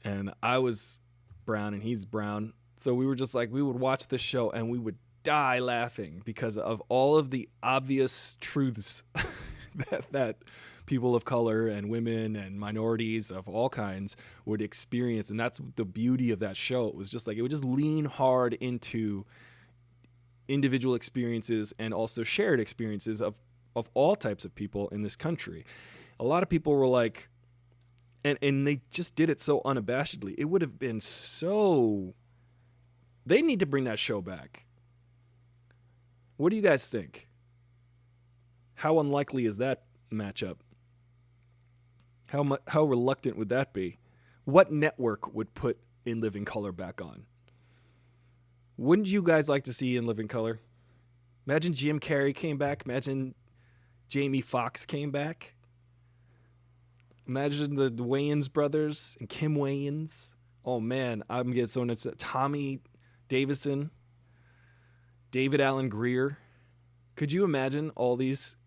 And I was brown, and he's brown. So we were just like, we would watch this show and we would die laughing because of all of the obvious truths that people of color and women and minorities of all kinds would experience. And that's the beauty of that show. It was just like, it would just lean hard into individual experiences and also shared experiences of all types of people in this country. A lot of people were like, and they just did it so unabashedly. It would have been so... They need to bring that show back. What do you guys think? How unlikely is that matchup? How reluctant would that be? What network would put In Living Color back on? Wouldn't you guys like to see In Living Color? Imagine Jim Carrey came back. Imagine Jamie Foxx came back. Imagine the Wayans brothers and Kim Wayans. Oh man, I'm getting so nuts. Tommy Davison, David Allen Greer. Could you imagine all these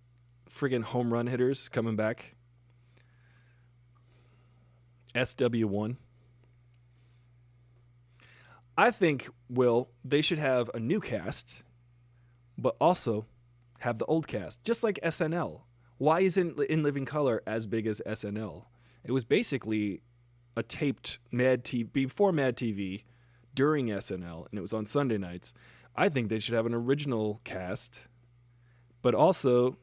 friggin' home run hitters coming back? SW1. I think, Will, they should have a new cast, but also have the old cast, just like SNL. Why isn't In Living Color as big as SNL? It was basically a taped Mad TV, before Mad TV, during SNL, and it was on Sunday nights. I think they should have an original cast, but also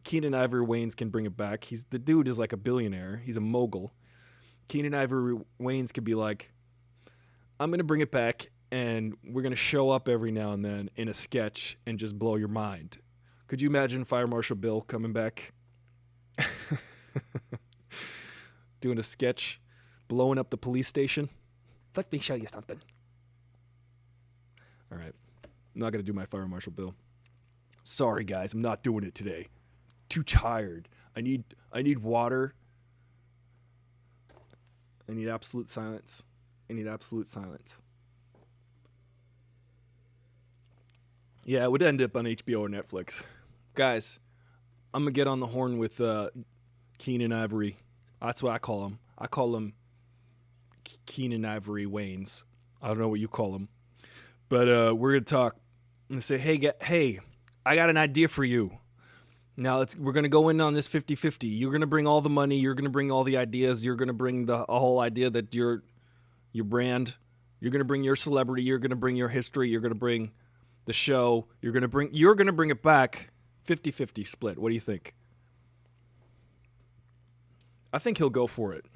Keenan Ivory Wayans can bring it back. The dude is like a billionaire. He's a mogul. Keenan Ivory Wayans could be like, I'm going to bring it back, and we're going to show up every now and then in a sketch and just blow your mind. Could you imagine Fire Marshal Bill coming back? Doing a sketch, blowing up the police station? Let me show you something. All right. I'm not going to do my Fire Marshal Bill. Sorry, guys. I'm not doing it today. Too tired. I need water. I need absolute silence. I need absolute silence. Yeah, it would end up on HBO or Netflix. Guys, I'm going to get on the horn with Keenan Ivory. That's what I call him. I call him Keenan Ivory Wayans. I don't know what you call him. But we're going to talk and say, hey, I got an idea for you. Now we're going to go in on this 50-50. You're going to bring all the money. You're going to bring all the ideas. You're going to bring a whole idea that your brand. You're going to bring your celebrity. You're going to bring your history. You're going to bring the show. You're going to bring it back. 50-50 split. What do you think? I think he'll go for it.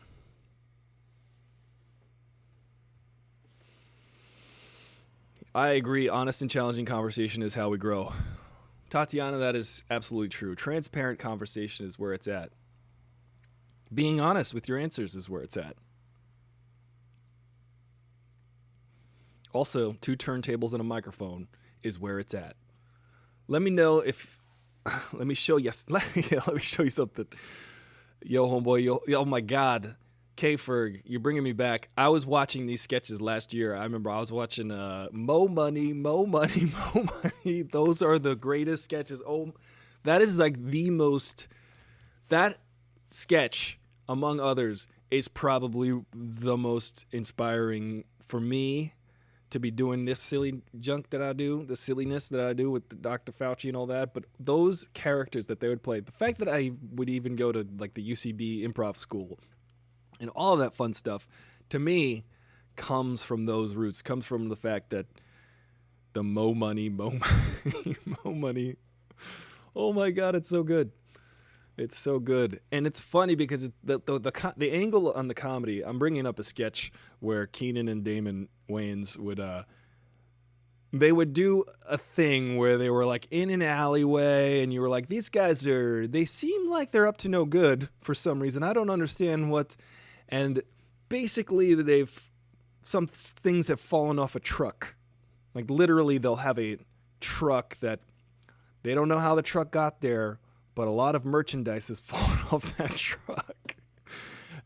I agree. Honest and challenging conversation is how we grow. Tatiana, that is absolutely true. Transparent conversation is where it's at. Being honest with your answers is where it's at. Also, 2 turntables and a microphone is where it's at. Let me know if... let me show you something. Yo, homeboy, oh my God. K-Ferg, you're bringing me back. I was watching these sketches last year. I remember I was watching Mo Money, Mo Money, Mo Money. Those are the greatest sketches. Oh, that is like the most... That sketch, among others, is probably the most inspiring for me to be doing this silly junk that I do, the silliness that I do with Dr. Fauci and all that. But those characters that they would play, the fact that I would even go to like the UCB improv school and all of that fun stuff, to me, comes from those roots, comes from the fact that the Mo Money, Mo Money. Oh my God, it's so good. It's so good. And it's funny because the angle on the comedy, I'm bringing up a sketch where Keenan and Damon Wayans they would do a thing where they were like in an alleyway and you were like, these guys they seem like they're up to no good for some reason. I don't understand what. And basically some things have fallen off a truck. Like literally they'll have a truck that they don't know how the truck got there, but a lot of merchandise has fallen off that truck.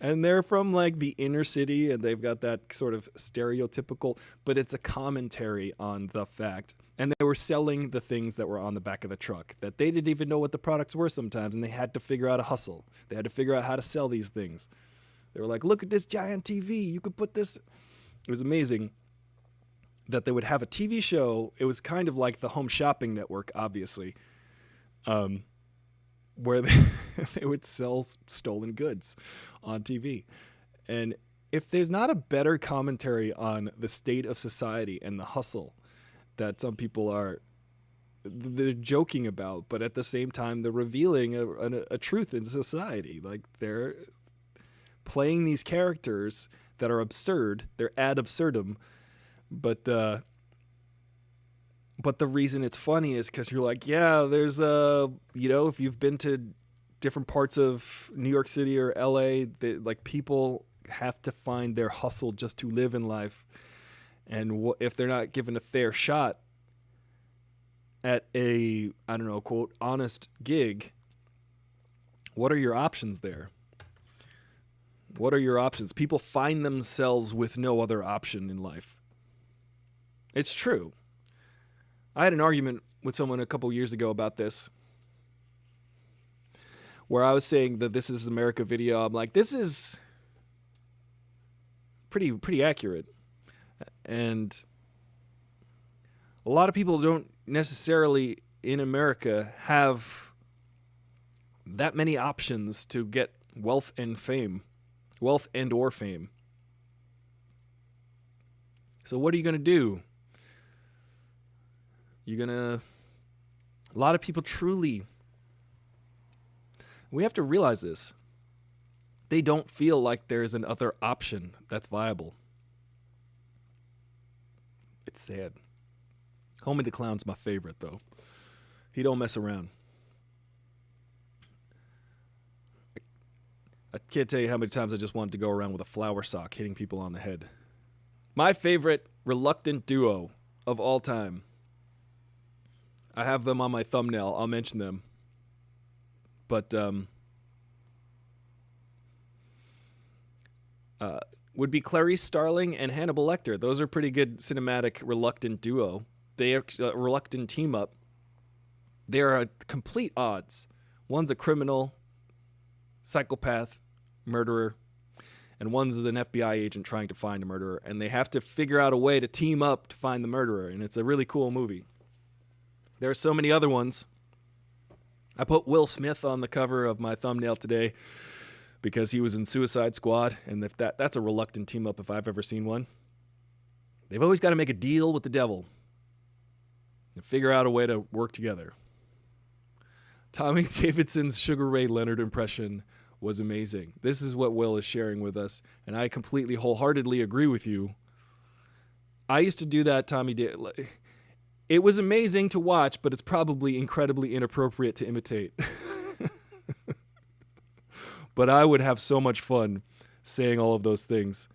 And they're from like the inner city and they've got that sort of stereotypical, but it's a commentary on the fact. And they were selling the things that were on the back of the truck that they didn't even know what the products were sometimes. And they had to figure out a hustle. They had to figure out how to sell these things. They were like, look at this giant TV. You could put this. It was amazing that they would have a TV show. It was kind of like the Home Shopping Network, obviously, where they would sell stolen goods on TV. And if there's not a better commentary on the state of society and the hustle that some people they're joking about, but at the same time, they're revealing a truth in society. Like they're playing these characters that are absurd. They're ad absurdum, but the reason it's funny is because you're like, yeah, there's if you've been to different parts of New York City or LA, like people have to find their hustle just to live in life. And if they're not given a fair shot at a, I don't know, quote, honest gig, what are your options there? What are your options? People find themselves with no other option in life. It's true. I had an argument with someone a couple years ago about this, where I was saying that This Is America video. I'm like, this is pretty accurate. And a lot of people don't necessarily in America have that many options to get wealth and or fame. So what are you going to do? A lot of people truly, we have to realize this. They don't feel like there's another option that's viable. It's sad. Homie the Clown's my favorite, though. He don't mess around. I can't tell you how many times I just wanted to go around with a flour sock hitting people on the head. My favorite reluctant duo of all time. I have them on my thumbnail. I'll mention them. But would be Clarice Starling and Hannibal Lecter. Those are pretty good cinematic reluctant duo. They are a reluctant team up. They are complete odds. One's a criminal, psychopath, murderer, and one's an FBI agent trying to find a murderer. And they have to figure out a way to team up to find the murderer. And it's a really cool movie. There are so many other ones. I put Will Smith on the cover of my thumbnail today because he was in Suicide Squad, and if that's a reluctant team up if I've ever seen one. They've always got to make a deal with the devil and figure out a way to work together. Tommy Davidson's Sugar Ray Leonard impression was amazing. This is what Will is sharing with us, and I completely, wholeheartedly agree with you. I used to do that, Tommy. It was amazing to watch, but it's probably incredibly inappropriate to imitate. But I would have so much fun saying all of those things.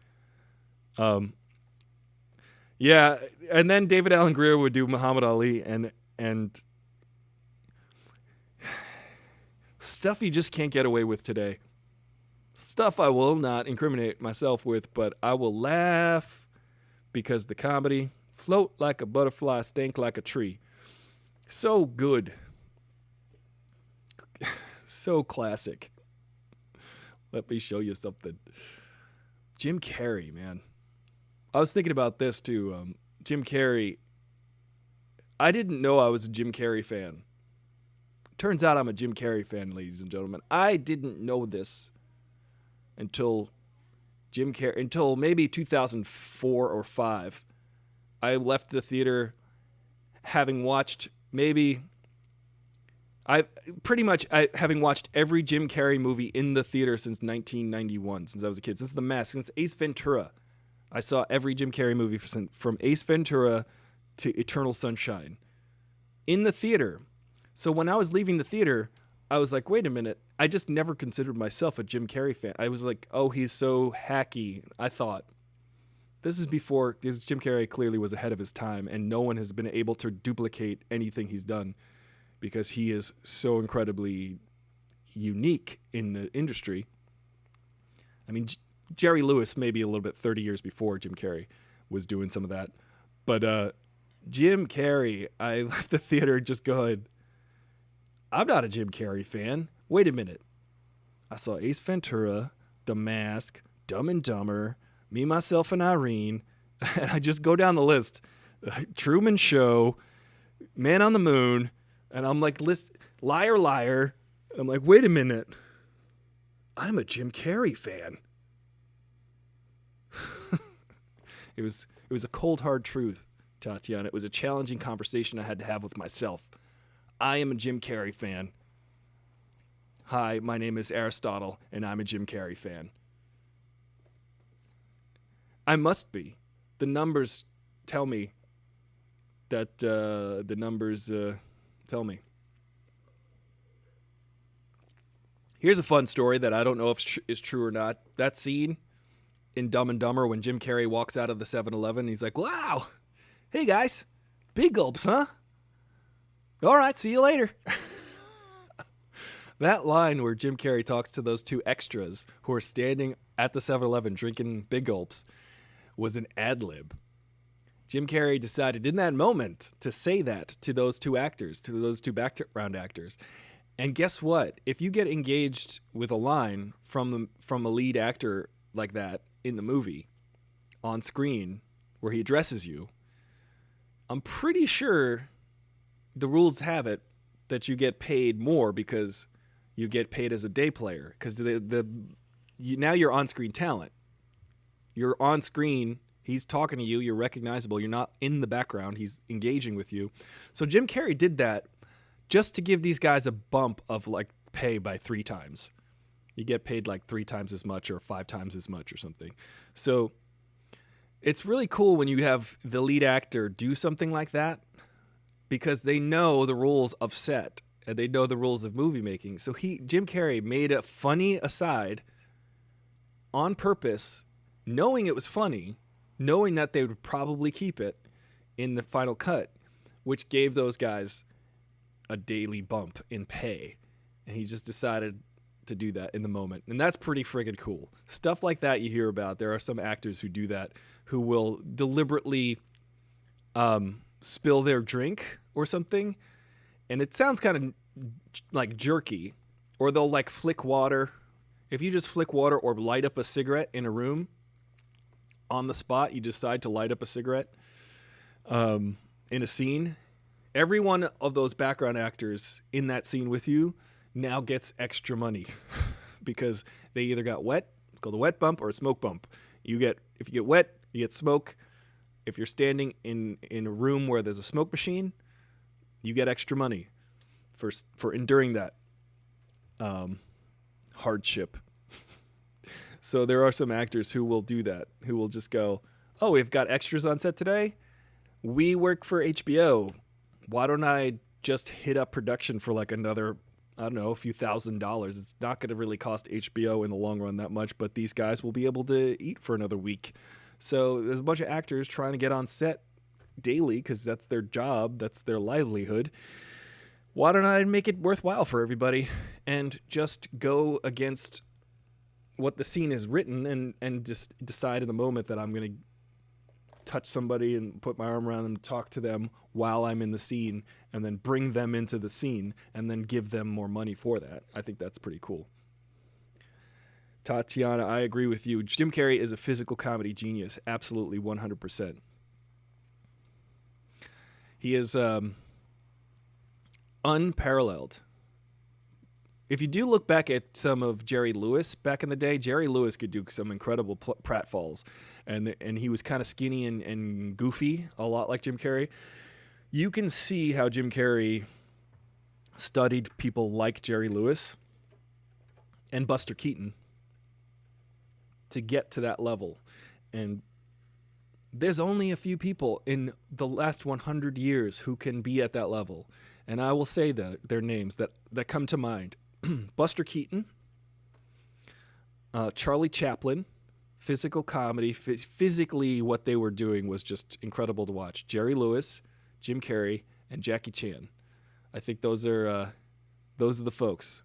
Yeah, and then David Alan Grier would do Muhammad Ali and stuff you just can't get away with today. Stuff I will not incriminate myself with, but I will laugh because the comedy, float like a butterfly, stink like a tree. So good. So classic. Let me show you something. Jim Carrey, man. I was thinking about this too. Jim Carrey. I didn't know I was a Jim Carrey fan. Turns out I'm a Jim Carrey fan, ladies and gentlemen. I didn't know this until until maybe 2004 or 5. I left the theater having watched having watched every Jim Carrey movie in the theater since 1991, since I was a kid, since The Mask, since Ace Ventura. I saw every Jim Carrey movie from Ace Ventura to Eternal Sunshine in the theater. So when I was leaving the theater, I was like, wait a minute. I just never considered myself a Jim Carrey fan. I was like, oh, he's so hacky. I thought. This is before, because Jim Carrey clearly was ahead of his time, and no one has been able to duplicate anything he's done because he is so incredibly unique in the industry. I mean, Jerry Lewis maybe a little bit 30 years before Jim Carrey was doing some of that. But Jim Carrey, I left the theater just going, I'm not a Jim Carrey fan. Wait a minute. I saw Ace Ventura, The Mask, Dumb and Dumber, Me, Myself, and Irene. And I just go down the list. Truman Show, Man on the Moon. And I'm like, Liar, Liar. I'm like, wait a minute. I'm a Jim Carrey fan. It was a cold, hard truth, Tatiana. It was a challenging conversation I had to have with myself. I am a Jim Carrey fan. Hi, my name is Aristotle, and I'm a Jim Carrey fan. I must be. The numbers tell me that tell me. Here's a fun story that I don't know if is true or not. That scene in Dumb and Dumber when Jim Carrey walks out of the 7-Eleven, he's like, wow, hey guys, big gulps, huh? All right, see you later. That line where Jim Carrey talks to those two extras who are standing at the 7-Eleven drinking big gulps was an ad-lib. Jim Carrey decided in that moment to say that to those two actors, to those two background actors. And guess what? If you get engaged with a line from a lead actor like that in the movie on screen where he addresses you, I'm pretty sure the rules have it that you get paid more because you get paid as a day player because now you're on-screen talent. You're on screen. He's talking to you. You're recognizable. You're not in the background. He's engaging with you. So Jim Carrey did that just to give these guys a bump of like pay by 3 times. You get paid like 3 times as much or 5 times as much or something. So it's really cool when you have the lead actor do something like that because they know the rules of set and they know the rules of movie making. So Jim Carrey made a funny aside on purpose, knowing it was funny, knowing that they would probably keep it in the final cut, which gave those guys a daily bump in pay. And he just decided to do that in the moment. And that's pretty friggin' cool. Stuff like that you hear about. There are some actors who do that, who will deliberately spill their drink or something. And it sounds kind of like jerky. Or they'll like flick water. If you just flick water or light up a cigarette in a room, on the spot, you decide to light up a cigarette in a scene, Every one of those background actors in that scene with you now gets extra money because they either got wet, it's called a wet bump, or a smoke bump. If you get wet, you get smoke. If you're standing in a room where there's a smoke machine, you get extra money for enduring that hardship. So there are some actors who will do that, who will just go, oh, we've got extras on set today. We work for HBO. Why don't I just hit up production for like another, I don't know, a few $1,000s? It's not going to really cost HBO in the long run that much, but these guys will be able to eat for another week. So there's a bunch of actors trying to get on set daily because that's their job, that's their livelihood. Why don't I make it worthwhile for everybody and just go against what the scene is written and just decide in the moment that I'm going to touch somebody and put my arm around them, talk to them while I'm in the scene, and then bring them into the scene and then give them more money for that. I think that's pretty cool. Tatiana, I agree with you. Jim Carrey is a physical comedy genius. Absolutely 100%. He is unparalleled. If you do look back at some of Jerry Lewis back in the day, Jerry Lewis could do some incredible pratfalls, and he was kind of skinny and goofy, a lot like Jim Carrey. You can see how Jim Carrey studied people like Jerry Lewis and Buster Keaton to get to that level. And there's only a few people in the last 100 years who can be at that level. And I will say their names that come to mind. Buster Keaton, Charlie Chaplin, physical comedy. Physically, what they were doing was just incredible to watch. Jerry Lewis, Jim Carrey, and Jackie Chan. I think those are the folks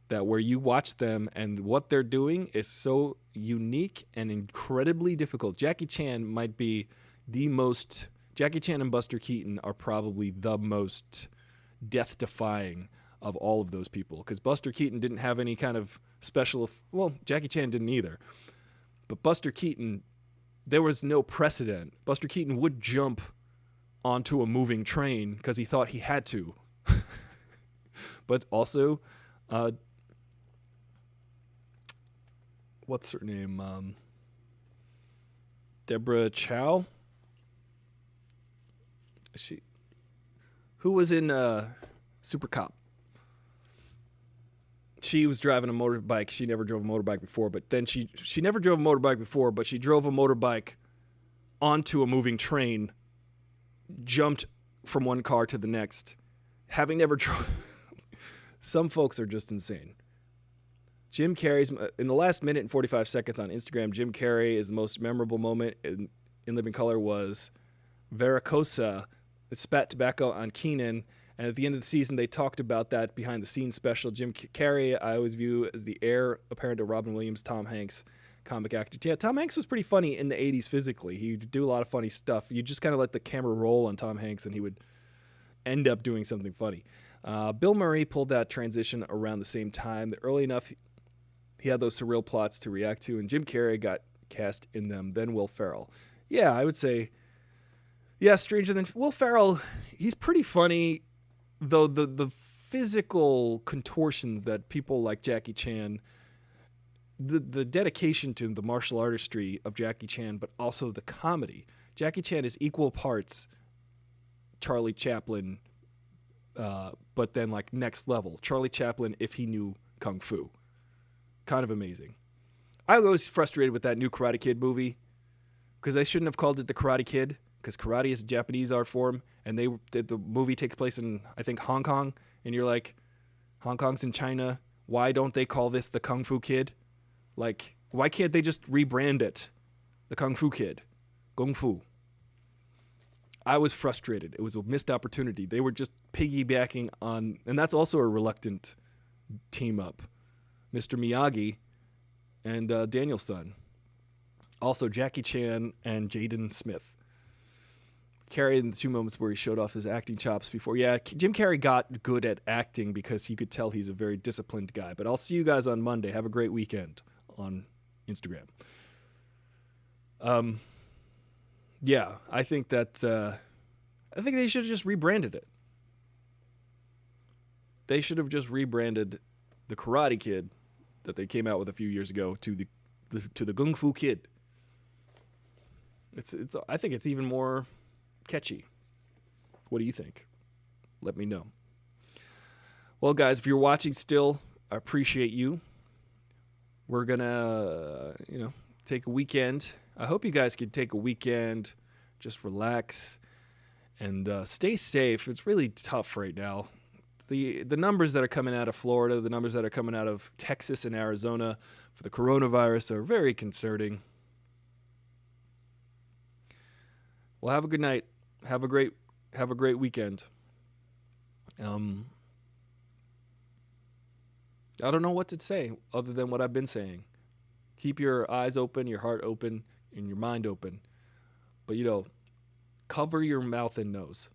that where you watch them and what they're doing is so unique and incredibly difficult. Jackie Chan might be Jackie Chan and Buster Keaton are probably the most death-defying of all of those people, because Buster Keaton didn't have any kind of special, well, Jackie Chan didn't either, but Buster Keaton, there was no precedent. Buster Keaton would jump onto a moving train because he thought he had to. But also, what's her name? Deborah Chow? Who was in Super Cop? She was driving a motorbike. She never drove a motorbike before, but then she never drove a motorbike before, but she drove a motorbike onto a moving train, jumped from one car to the next, having never drove. Some folks are just insane. Jim Carrey's, in the last minute and 45 seconds on Instagram, Jim Carrey, is the most memorable moment in Living Color was Varicose spat tobacco on Keenan. And at the end of the season, they talked about that behind-the-scenes special. Jim Carrey, I always view as the heir apparent to Robin Williams, Tom Hanks, comic actor. Yeah, Tom Hanks was pretty funny in the 80s physically. He'd do a lot of funny stuff. You just kind of let the camera roll on Tom Hanks, and he would end up doing something funny. Bill Murray pulled that transition around the same time. Early enough, he had those surreal plots to react to, and Jim Carrey got cast in them. Then Will Ferrell. Yeah, I would say, yeah, stranger than Will Ferrell. He's pretty funny. Though the physical contortions that people like Jackie Chan, the dedication to the martial artistry of Jackie Chan, but also the comedy. Jackie Chan is equal parts Charlie Chaplin, but then like next level. Charlie Chaplin if he knew Kung Fu. Kind of amazing. I was frustrated with that new Karate Kid movie because they shouldn't have called it The Karate Kid, because karate is a Japanese art form, and the movie takes place in, I think, Hong Kong, and you're like, Hong Kong's in China, why don't they call this the Kung Fu Kid? Like, why can't they just rebrand it the Kung Fu Kid? Kung Fu. I was frustrated. It was a missed opportunity. They were just piggybacking on, and that's also a reluctant team up. Mr. Miyagi and Daniel-san. Also Jackie Chan and Jaden Smith. Carrey in the 2 moments where he showed off his acting chops before. Yeah, Jim Carrey got good at acting because you could tell he's a very disciplined guy. But I'll see you guys on Monday. Have a great weekend on Instagram. Yeah, I think that I think they should have just rebranded it. They should have just rebranded the Karate Kid that they came out with a few years ago to the Kung Fu Kid. I think it's even more catchy. What do you think? Let me know. Well, guys, if you're watching still, I appreciate you. We're gonna, take a weekend. I hope you guys can take a weekend, just relax, and stay safe. It's really tough right now. The numbers that are coming out of Florida, the numbers that are coming out of Texas and Arizona for the coronavirus are very concerning. Well, have a good night. Have a great weekend. I don't know what to say other than what I've been saying. Keep your eyes open, your heart open, and your mind open. But, cover your mouth and nose.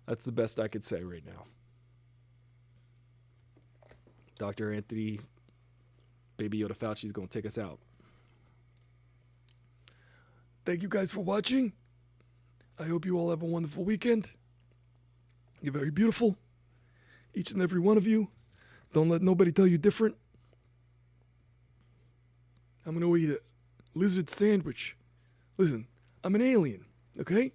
That's the best I could say right now. Dr. Anthony, Baby Yoda Fauci is going to take us out. Thank you guys for watching. I hope you all have a wonderful weekend. You're very beautiful. Each and every one of you. Don't let nobody tell you different. I'm going to eat a lizard sandwich. Listen, I'm an alien, okay?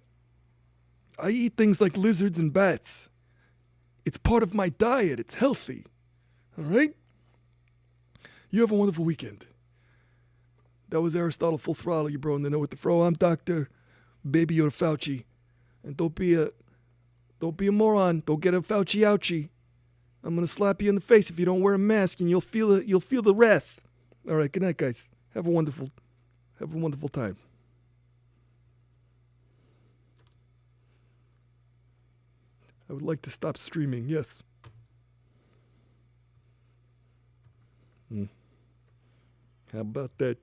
I eat things like lizards and bats. It's part of my diet. It's healthy. All right? You have a wonderful weekend. That was Aristotle Full Throttle, you bro, and they know what the fro. I'm Dr. Baby Yoda Fauci. And don't be a moron. Don't get a Fauci ouchie. I'm gonna slap you in the face if you don't wear a mask, and you'll feel the wrath. All right, good night, guys. Have a wonderful time. I would like to stop streaming, yes. How about that?